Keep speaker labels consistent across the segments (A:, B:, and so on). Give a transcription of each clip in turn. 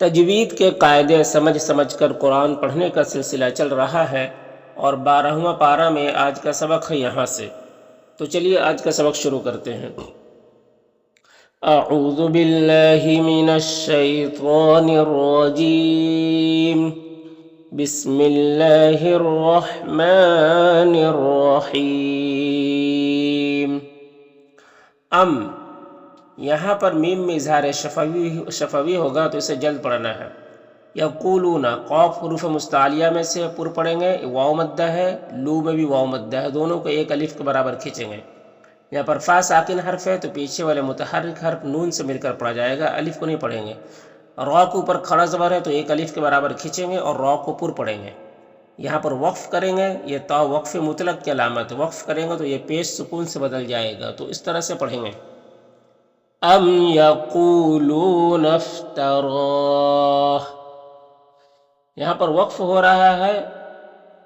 A: تجوید کے قاعدے سمجھ سمجھ کر قرآن پڑھنے کا سلسلہ چل رہا ہے اور 12واں پارہ میں آج کا سبق ہے یہاں سے۔ تو چلیے آج کا سبق شروع کرتے ہیں۔ اعوذ باللہ من الشیطان الرجیم، بسم اللہ الرحمن الرحیم۔ یہاں پر میم میں اظہار شفوی ہوگا تو اسے جلد پڑھنا ہے۔ یقولون، قاف حروف مستعلیہ میں سے پر پڑھیں گے، واو مدہ ہے، لو میں بھی واو مدہ ہے، دونوں کو ایک الف کے برابر کھینچیں گے۔ یہاں پر فا ساکن حرف ہے تو پیچھے والے متحرک حرف نون سے مل کر پڑھا جائے گا، الف کو نہیں پڑھیں گے۔ را کے اوپر کھڑا زبر ہے تو ایک الف کے برابر کھینچیں گے اور را کو پر پڑھیں گے۔ یہاں پر وقف کریں گے، یہ تا وقف مطلق کی علامت ہے، وقف کریں گے تو یہ پیش سکون سے بدل جائے گا، تو اس طرح سے پڑھیں گے۔ ام یقولون افتراہ، یہاں پر وقف ہو رہا ہے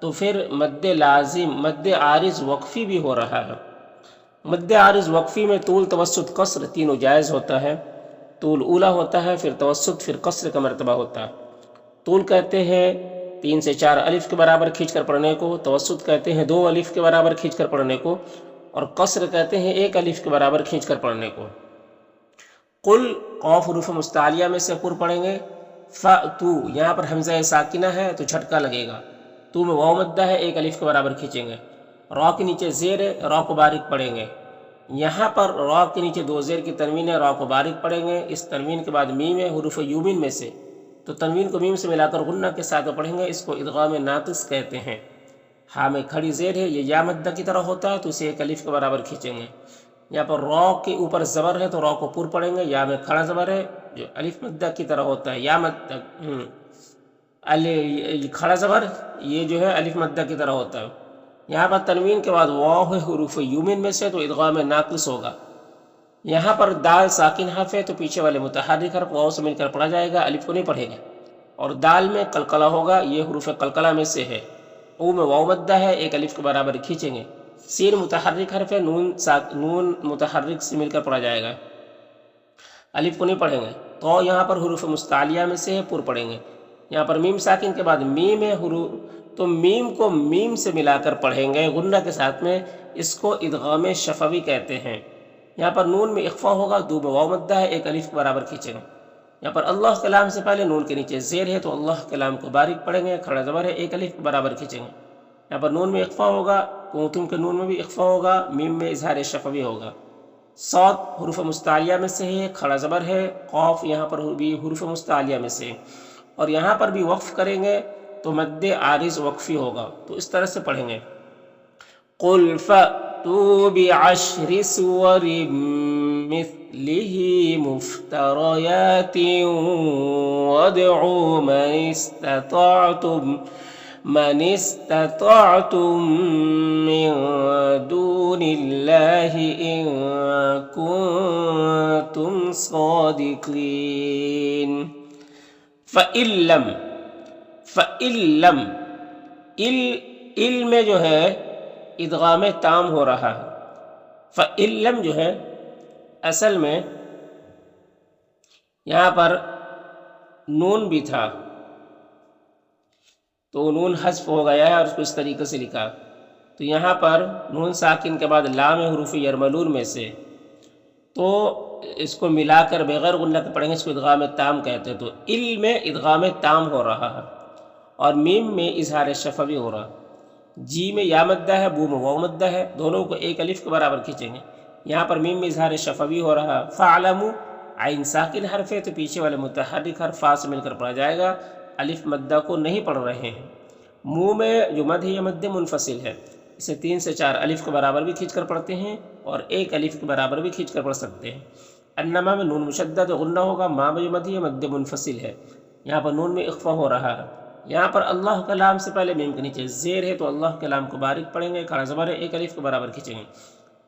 A: تو پھر مد لازم، مد عارض وقفی بھی ہو رہا ہے۔ مد عارض وقفی میں طول توسط قصر تینوں جائز ہوتا ہے۔ طول اولا ہوتا ہے، پھر توسط، پھر قصر کا مرتبہ ہوتا ہے۔ طول کہتے ہیں 3 سے 4 الف کے برابر کھینچ کر پڑھنے کو، توسط کہتے ہیں 2 الف کے برابر کھینچ کر پڑھنے کو، اور قصر کہتے ہیں 1 الف کے برابر کھینچ کر پڑھنے کو۔ قل، قاف حروف مستعلیہ میں سے پر پڑھیں گے۔ فَأْتُو، یہاں پر حمزہ ساکنہ ہے تو جھٹکا لگے گا، تو میں واو مدہ ہے، 1 الف کے برابر کھینچیں گے۔ را کے نیچے زیر ہے، را کو باریک پڑھیں گے۔ یہاں پر را کے نیچے 2 زیر کی تنوین ہے، را کو باریک پڑھیں گے۔ اس تنوین کے بعد میم ہے حروف یومین میں سے، تو تنوین کو میم سے ملا کر غنہ کے ساتھ پڑھیں گے، اس کو ادغام ناقص کہتے ہیں۔ ہاں میں کھڑی زیر ہے، یہ یا مدہ کی طرح ہوتا ہے تو اسے 1 الف کے برابر کھینچیں گے۔ یہاں پر را کے اوپر زبر ہے تو را کو پر پڑھیں گے، یا میں کھڑا زبر ہے جو الف مدہ کی طرح ہوتا ہے، یا مدہ کھڑا زبر یہ جو ہے الف مدہ کی طرح ہوتا ہے۔ یہاں پر تنوین کے بعد واو ہے حروف یومین میں سے تو ادغام ناقص ہوگا۔ یہاں پر دال ساکن حرف ہے تو پیچھے والے متحرک حرف واو سے مل کر پڑھا جائے گا، الف کو نہیں پڑھے گا۔ اور دال میں قلقلہ ہوگا، یہ حروف قلقلہ میں سے ہے۔ او میں واو مدہ ہے، 1 الف کے برابر کھینچیں گے۔ سین متحرک حرف ہے، نون متحرک سے مل کر پڑھا جائے گا، الف کو نہیں پڑھیں گے۔ تو یہاں پر حروف مستعلیہ میں سے ہے، پر پڑھیں گے۔ یہاں پر میم ساکن کے بعد میم ہے حروف، تو میم کو میم سے ملا کر پڑھیں گے غنہ کے ساتھ میں، اس کو ادغام شفوی کہتے ہیں۔ یہاں پر نون میں اخفا ہوگا، دو میں واو مدہ ہے، 1 الف کے برابر کھینچیں گے۔ یہاں پر اللہ کلام سے پہلے نون کے نیچے زیر ہے تو اللہ کلام کو باریک پڑھیں گے، کھڑا زبر ہے، 1 الف کے برابر کھینچیں گے۔ یہاں پر نون میں اخفا ہوگا، کنتم کے نون میں بھی اخفا ہوگا، میم میں اظہار شفوی ہوگا۔ صاد حروف مستعلیہ میں سے ہے، کھڑا زبر ہے، قاف یہاں پر بھی حروف مستعلیہ میں سے، اور یہاں پر بھی وقف کریں گے تو مد عارض وقفی ہوگا، تو اس طرح سے پڑھیں گے۔ قل فأتوا بعشر سور مثله مفتريات وادعوا من استطعتم من دون الله إن كنتم صادقين۔ فَإِلَّمْ علم میں جو ہے ادغام تام ہو رہا ہے۔ فَإِلَّمْ جو ہے اصل میں یہاں پر نون بھی تھا تو نون حذف ہو گیا ہے اور اس کو اس طریقے سے لکھا، تو یہاں پر نون ساکن کے بعد لام حروف یرملون میں سے، تو اس کو ملا کر بغیر غنہ کے پڑھیں گے، اس کو ادغام تام کہتے ہیں۔ تو علم میں ادغام تام ہو رہا ہے اور میم میں اظہار شفوی ہو رہا ہے۔ جی میں یا مدہ ہے، بو میں واو مدہ ہے، دونوں کو 1 الف کے برابر کھینچیں گے۔ یہاں پر میم میں اظہار شفوی ہو رہا ہے۔ فَعْلَمُوا، عین ساکن حرف ہے تو پیچھے والے متحرک حرف فا سے مل کر پڑھا جائے گا، الف مدہ کو نہیں پڑھ رہے ہیں۔ منہ میں جو مد ہے یہ مد منفصل ہے، اسے 3 سے 4 الف کے برابر بھی کھینچ کر پڑھتے ہیں اور 1 الف کے برابر بھی کھینچ کر پڑھ سکتے ہیں۔ انما میں نون مشدد غنہ ہوگا، ماں میں جو مد ہے مد منفصل ہے، یہاں پر نون میں اخفا ہو رہا ہے۔ یہاں پر اللہ کلام سے پہلے میم کے نیچے زیر ہے تو اللہ کلام کو باریک پڑھیں گے، کھڑا زبر ہے، 1 الف کے برابر کھینچیں گے۔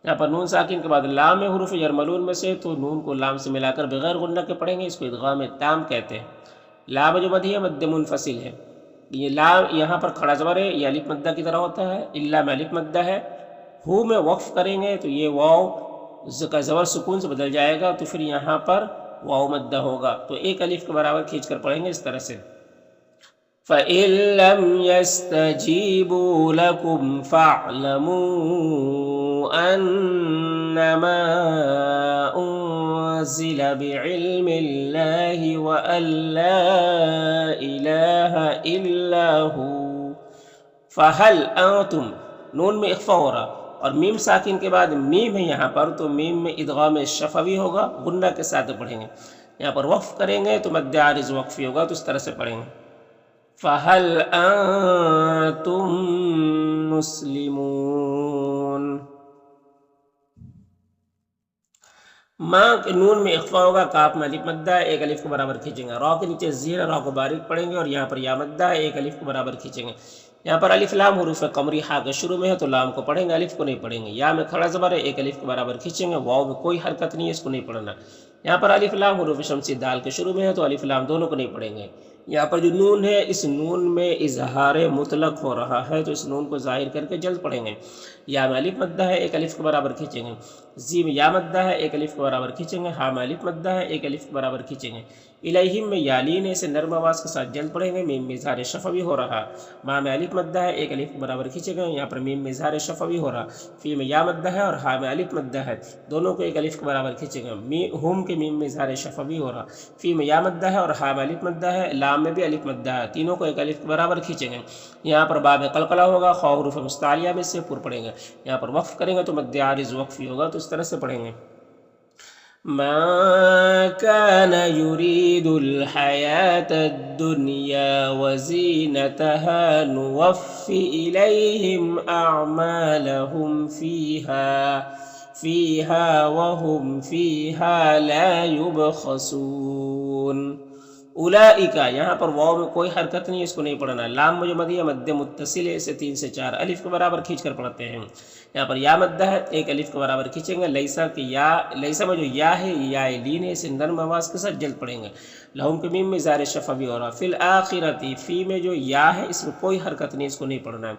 A: یہاں پر نون ساکن کے بعد لام حروف یرملون میں سے، تو نون کو لام سے ملا کر بغیر غنہ کے پڑھیں گے، اس کو ادغام تام کہتے ہیں۔ لام جو مد ہے مد منفصل ہے، یہ لام یہاں پر کھڑا زبر ہے، یہ الف مدہ کی طرح ہوتا ہے، الا میں الف مدہ ہے۔ ہو میں وقف کریں گے تو یہ واو کا زبر سکون سے بدل جائے گا، تو پھر یہاں پر واو مدہ ہوگا تو ایک الف کے برابر کھینچ کر پڑھیں گے اس طرح سے فَإِن لَّمْ يَسْتَجِيبُوا لَكُمْ فَاعْلَمُوا أَنَّمَا أُنزِلَ بِعِلْمِ اللَّهِ وَأَن لَّا إِلَٰهَ إِلَّا هُوَ فَهَلْ أَنتُمْ نون میں اخفا ہو رہا اور میم ساکن کے بعد میم ہے یہاں پر تو میم میں ادغام شفوی ہوگا غنہ کے ساتھ پڑھیں گے یہاں پر وقف کریں گے تو مد عارض وقفی ہوگا تو اس طرح سے پڑھیں گے فَهَلْ أَنتُم مُّسْلِمُونَ ماں کے نون میں اخفا ہوگا کاف میں الف مدہ ہے ایک الف کے برابر کھینچیں گے را کے نیچے زیر را کو باریک پڑھیں گے اور یہاں پر یا مدہ ہے ایک الف کے برابر کھینچیں گے یہاں پر الف لام حروف قمری ہا کے شروع میں ہے تو لام کو پڑھیں گے الف کو نہیں پڑھیں گے یا میں کھڑا زبر ہے ایک الف کے برابر کھینچیں گے واو میں کوئی حرکت نہیں ہے اس کو نہیں پڑھنا یہاں پر الف لام حروف شمسی دال کے شروع میں ہے تو الف لام دونوں کو نہیں پڑھیں گے یہاں پر جو نون ہے اس نون میں اظہار مطلق ہو رہا ہے تو اس نون کو ظاہر کر کے جلد پڑھیں گے یا میں الف مدہ ہے ایک الف کے برابر کھینچیں گے زی میں یا مدہ ہے ایک الف کے برابر کھینچیں گے ہا میں الف مدہ ہے ایک الف کے برابر کھینچیں گے الیہم میں یالین اسے نرم آواز کے ساتھ جلد پڑھیں گے میم میں اظہار شفوی ہو رہا ما میں الف مدہ ہے ایک الف کے برابر کھینچیں گے یہاں پر میم میں اظہار شفوی ہو رہا فی میں یا مدہ ہے اور ہا میں الف مدہ ہے دونوں کو ایک الف کے برابر کھینچیں گے ہوم کے میم میں اظہار شفوی ہو رہا فی میں یا مدہ ہے اور ہا میں الف مدہ ہے لام میں بھی الف مدہ ہے تینوں کو ایک الف کے برابر کھینچیں گے یہاں پر باب قلقلہ ہوگا خا حروف مستعلیہ میں سے پر پڑھیں گے یہاں پر وقف کریں گے تو مد عارض وقفی ہوگا تو اس طرح سے پڑھیں گے ما كان يريد الحياة الدنيا وزينتها نوفي إليهم أعمالهم فيها وهم فيها لا يبخسون اولئک یہاں پر واو میں کوئی حرکت نہیں اس کو نہیں پڑھنا لام میں جو مد ہے مد متصل ہے اسے 3 سے 4 الف کے برابر کھینچ کر پڑھتے ہیں یہاں پر یا مدہ ہے ایک الف کے برابر کھینچیں گے لیسا کی یا لیسا میں جو یا ہے یا لین ہے اسے نرم آواز کے ساتھ جلد پڑھیں گے لہم کے میم میں اظہار شفوی ہو رہا فی الآخرتی فی میں جو یا ہے اس میں کوئی حرکت نہیں اس کو نہیں پڑھنا ہے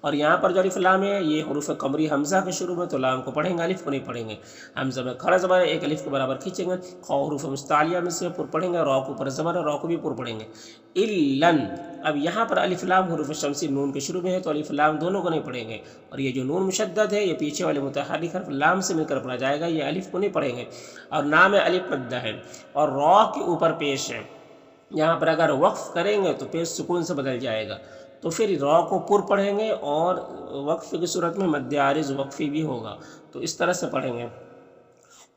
A: اور یہاں پر جو الف لام ہے یہ حروف قمری حمزہ کے شروع میں تو لام کو پڑھیں گے الف کو نہیں پڑھیں گے حمزہ میں کھڑا زبر ہے ایک الف کے برابر کھینچیں گے خا حروف مستعلیہ میں سے پر پڑھیں گے را کو پر زبر ہے را کو بھی پر پڑھیں گے الن اب یہاں پر الف لام حروف شمسی نون کے شروع میں ہے تو الف لام دونوں کو نہیں پڑھیں گے اور یہ جو نون مشدد ہے یہ پیچھے والے متحرک حرف لام سے مل کر پڑھا جائے گا یہ الف کو نہیں پڑھیں گے اور نام الف مدہ ہے اور را کے اوپر پیش ہے یہاں پر اگر وقف کریں گے تو پیش سکون سے بدل جائے گا تو پھر را کو پر پڑھیں گے اور وقف کی صورت میں مد عارض وقفی بھی ہوگا تو اس طرح سے پڑھیں گے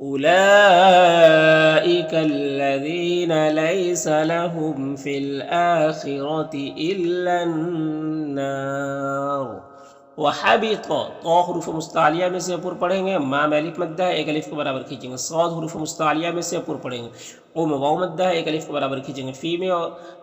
A: اولئک الذین لیس لهم فی الآخرة الا النار وحبط تو حروف مستعلیہ میں سے پر پڑھیں گے ما میں الف مدہ ہے ایک الف کے برابر کھینچیں گے صاد حروف مستعلیہ میں سے پر پڑھیں گے او میں واو مدہ ہے ایک الف کے برابر کھینچیں گے فی میں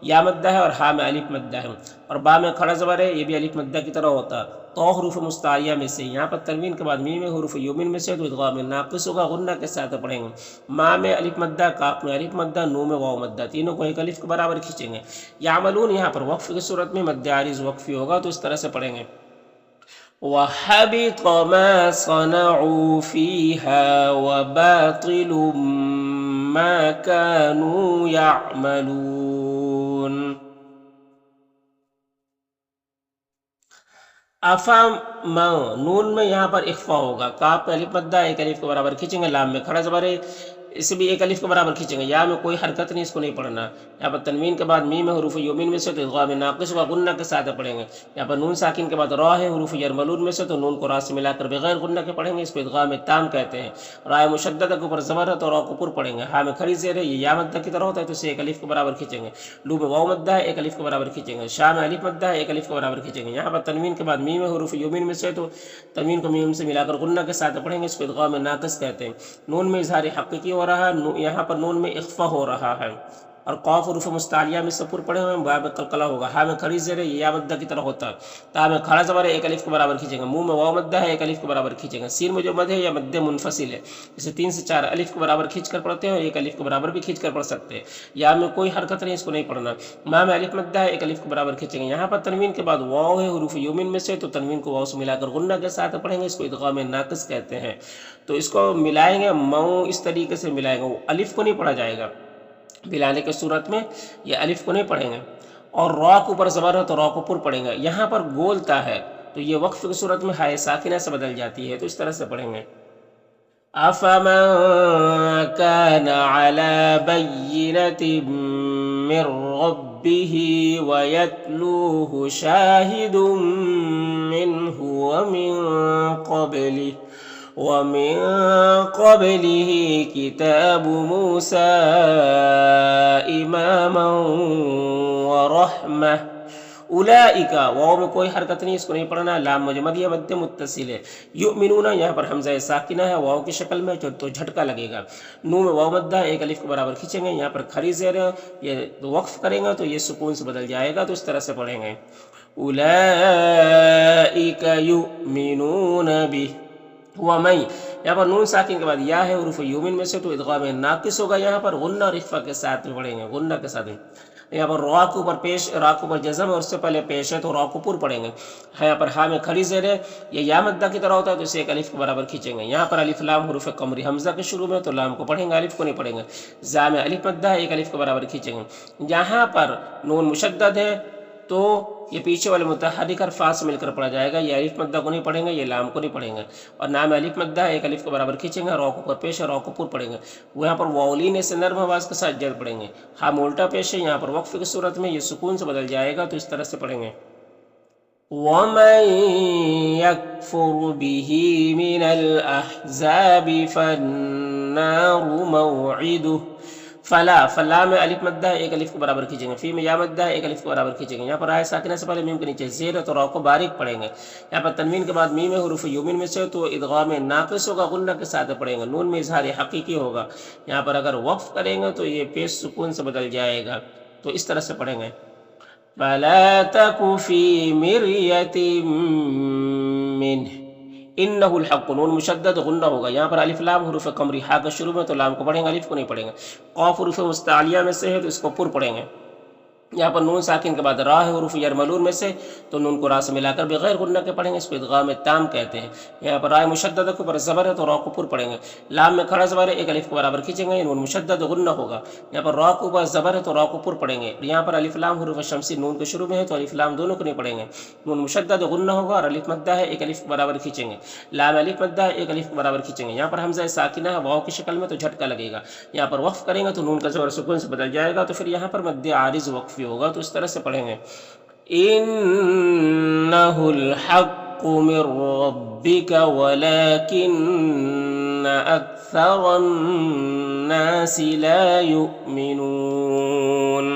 A: یا مدہ ہے اور ہا میں الف مدہ ہے اور با میں کھڑا زبر ہے یہ بھی الف مدہ کی طرح ہوتا تو حروف مستعلیہ میں سے یہاں پر تنوین کے بعد میم حروف یومن میں سے تو ادغام ناقص ہوگا غنہ کے ساتھ پڑھیں گے ما میں الف مدہ کاف میں الف مدہ نو میں واو مدہ تینوں کو ایک الف کے برابر کھینچیں گے یعملون یہاں پر وقف کی صورت میں مد عارض وقفی ہوگا تو اس طرح سے پڑھیں گے وَحَبِطَ مَا صَنَعُوا فِيهَا وَبَاطِلٌ مَا كَانُوا يَعْمَلُونَ افام نون میں یہاں پر اخفا ہوگا کاف میں الف مدہ ایک الف کے برابر کھینچیں گے لام میں کھڑا زبر ہے اسے بھی ایک الف کے برابر کھینچیں گے یا میں کوئی حرکت نہیں اس کو نہیں پڑھنا یہاں پر تنوین کے بعد میم حروف یومین میں سے تو ادغام ناقص و غنہ کے ساتھ پڑھیں گے یہاں پر نون ساکن کے بعد را ہے حروف یرملون میں سے تو نون کو را سے ملا کر بغیر غنہ کے پڑھیں گے اس کو ادغام تام کہتے ہیں را مشددہ کے اوپر زبر ہے تو را کو پر پڑھیں گے ہا میں کھڑی زیر ہے یہ یا مدہ کی طرح ہوتا ہے تو اسے ایک الف کے برابر کھینچیں گے لو میں واو مدہ ہے ایک الف کے برابر کھینچیں گے شا میں الف مدہ ہے ایک الف کے برابر کھینچیں گے یہاں پر تنوین کے بعد میم حروف یومین میں سے تو تنوین کو میم سے ملا کر غنہ کے ساتھ پڑھیں گے اس کو ادغام ناقص کہتے ہیں نون میں اظہار حقیقی ہو رہا ہے یہاں پر نون میں اخفا ہو رہا ہے اور قاف حروف مستعلیہ میں سپور پڑے ہوئے ہیں، با میں قلقلہ ہوگا، ہا میں کھڑی زیر ہے، یہ یا مدہ کی طرح ہوتا ہے، تا میں کھڑا زبر ہے، ایک الف کے برابر کھینچیں گے، منہ میں واو مدہ ہے، ایک الف کے برابر کھینچیں گے، سین میں جو مد ہے یا مد منفصل ہے، جیسے 3 سے 4 الف کے برابر کھینچ کر پڑھتے ہیں اور ایک الف کے برابر بھی کھینچ کر پڑھ سکتے ہیں، یا میں کوئی حرکت نہیں، اس کو نہیں پڑھنا، ما میں الف مدہ ہے، ایک الف کے برابر کھینچیں گے، یہاں پر تنوین کے بعد واو ہے حروف یومین میں سے، تو تنوین کو واو سے ملا کر غنہ کے ساتھ پڑھیں گے، اس کو ادغام ناقص کہتے ہیں، تو اس کو ملائیں گے، مو اس طریقے سے ملائیں گے، الف کو نہیں پڑھا جائے گا ملانے کی صورت میں، یہ الف کو نہیں پڑھیں گے، اور را کے اوپر زبر ہے تو را کو پر پڑھیں گے، یہاں پر گولتا ہے تو یہ وقف کی صورت میں ہائے ساکنہ سے بدل جاتی ہے، تو اس طرح سے پڑھیں گے، أَفَمَن كَانَ عَلَى بَيِّنَةٍ مِّن رَّبِّهِ وَيَتْلُوهُ شَاهِدٌ مِّنْهُ وَمِن قَبْلِهِ كِتَابُ مُوسَىٰ إِمَامًا وَرَحْمَةً اولئک، واو میں کوئی حرکت نہیں، اس کو نہیں پڑھنا، لام مجمد یا مد متصل ہے، یؤمنون یہاں پر حمزہ ساکنہ ہے واو کی شکل میں تو جھٹکا لگے گا، نون میں واو مدہ ایک الف کے برابر کھینچیں گے، یہاں پر کھڑی زیر ہے، یہ وقف کریں گے تو یہ سکون سے بدل جائے گا، تو اس طرح سے پڑھیں گے، اولئک یؤمنون بہ، ومن، یہاں پر نون ساکن کے بعد یا ہے حروف یومن میں سے، تو ادغام ناقص ہوگا، یہاں پر غنہ رخفہ کے ساتھ میں پڑھیں گے، غنہ کے ساتھ میں، یہاں پر را کے اوپر پیش، را کے اوپر جزم ہے، اور اس سے پہلے پیش ہے تو را کو پر پڑھیں گے، یہاں پر ہا میں کھڑی زیر ہے، یہ یا مدہ کی طرح ہوتا ہے تو اسے ایک الف کے برابر کھینچیں گے، یہاں پر الف لام حروف قمری حمزہ کے شروع میں تو لام کو پڑھیں گے، الف کو نہیں پڑھیں گے، زا میں الف مدہ ہے، ایک الف کے برابر کھینچیں گے، یہاں پر نون مشدد ہے تو یہ پیچھے والے متحرک حرف سے مل کر پڑھا جائے گا، یہ الف مدہ کو نہیں پڑھیں گے، یہ لام کو نہیں پڑھیں گے، اور نام الف مدہ ہے، ایک الف کے برابر کھینچیں گے، را کو پر پیش ہے، را کو پر پڑھیں گے، وہ یہاں پر واولین سے نرم آواز کے ساتھ جر پڑھیں گے، ہاں الٹا پیش ہے، یہاں پر وقف کی صورت میں یہ سکون سے بدل جائے گا، تو اس طرح سے پڑھیں گے، وَمَن يَكْفُرْ بِهِ مِنَ الْأَحْزَابِ فَالنَّارُ مَوْعِدُهُ، فلا میں الف مدہ ہے، ایک الف کے برابر کھینچیں گے، فی میں یا مدہ ہے، ایک الف کے برابر کھینچیں گے، یہاں پر آئے ساکنہ سے پہلے میم کے نیچے زیر ہے تو را کو باریک پڑھیں گے، یہاں پر تنوین کے بعد میم حروف یومین میں سے تو ادغام ناقص ہوگا، غنہ کے ساتھ پڑھیں گے، نون میں اظہار حقیقی ہوگا، یہاں پر اگر وقف کریں گے تو یہ پیش سکون سے بدل جائے گا، تو اس طرح سے پڑھیں گے، فَلَا تَكُ فِي مِرْيَةٍ مِّنْهُ انہ الحق، نون مشدد غنہ ہوگا، یہاں پر الف لام حروف قمری ہا کا شروع میں تو لام کو پڑھیں گے، الف کو نہیں پڑھیں گے، قاف حروف مستعلیہ میں سے ہے تو اس کو پر پڑھیں گے، یہاں پر نون ساکن کے بعد را ہے حروف یرملون میں سے تو نون کو را سے ملا کر بغیر غنہ کے پڑھیں گے، اس کو ادغام تام کہتے ہیں، یہاں پر را مشدد کے اوپر زبر ہے تو را کو پر پڑھیں گے، لام میں کھڑا زبر ہے، ایک الف کے برابر کھینچیں گے، نون مشدد غنہ ہوگا، یہاں پر را کے اوپر زبر ہے تو را کو پر پڑھیں گے، یہاں پر الف لام حروف شمسی نون کے شروع میں ہے تو الف لام دونوں کو نہیں پڑھیں گے، نون مشدد غنہ ہوگا اور الف مدہ ہے، ایک الف کے برابر کھینچیں گے، لام الف مدہ ہے، ایک الف کے برابر کھینچیں گے، یہاں پر حمزہ ساکنہ ہے واو کی شکل میں تو جھٹکا لگے گا، یہاں پر وقف کریں گے تو نون کا زبر سکون سے بدل جائے گا، تو پھر یہاں پر مد عارض وقفی ہوگا، تو اس طرح سے پڑھیں گے، انہ الحق من ربک ولکن اکثر الناس لا یؤمنون۔